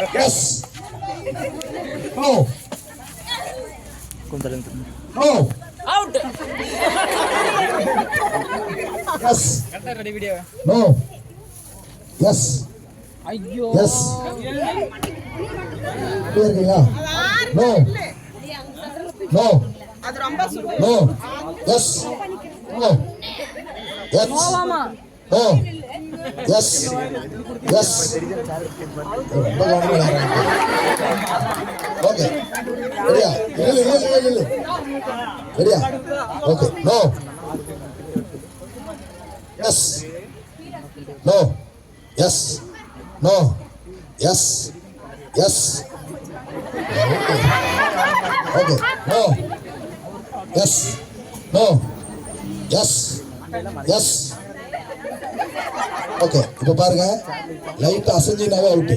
Yes. No. No. Out. Yes. No. Yes. ஐயோ. Yes. இருக்கீங்களா? No. No. No. Yes. No. Yes. No. Yes. Yes. Okay. Ready? Ready? Ready? Okay. No. Yes. No. Yes. No. Yes. Yes. Okay. No. Yes. No. Yes. Yes. Okay, இப்போ பாருங்க, light அசைஞ்சினாவே out.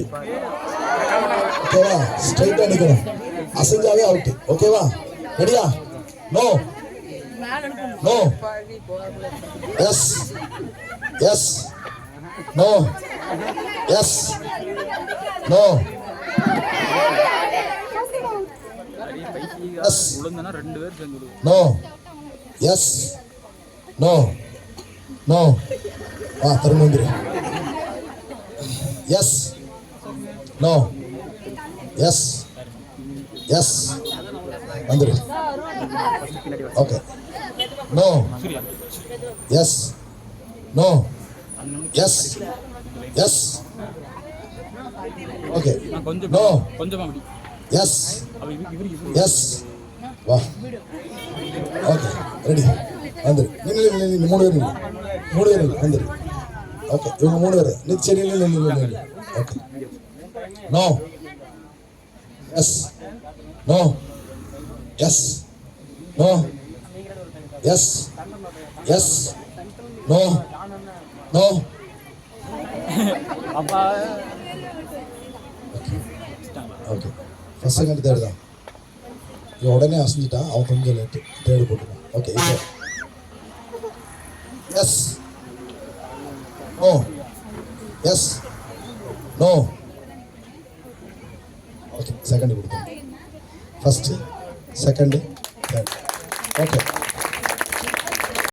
ஓகேவா? ஸ்ட்ரைட்டா நிக்கணும். அசைஞ்சாவே out. ஓகேவா? ரெடியா? No. No. Yes. Yes. No. Yes. No. Yes. No. Yes. No. No. திரும்ப வந்துரு. எஸ். நோ. எஸ். எஸ். வந்துரு. Okay. No. Yes. No. Yes. Yes. Okay. No. Yes. Yes. வா. Okay, ready. வந்துரு. நீங்க 3 பேர் வந்துரு. ஓகே, இவங்க 3 பேர். நீ சரி இல்லை. Okay. No. Yes. No. Yes. No. Yes. Yes. No. No. Okay, first second third தான். இவன் உடனே அசைஞ்சிட்டான், அவன் கொஞ்சம் லேட்டு. தேர்டு போட்டுருக்கான். ஓகே, இப்போ yes. No. Yes. No. Okay, second கொடுத்தோம். First, second, third. ஓகே.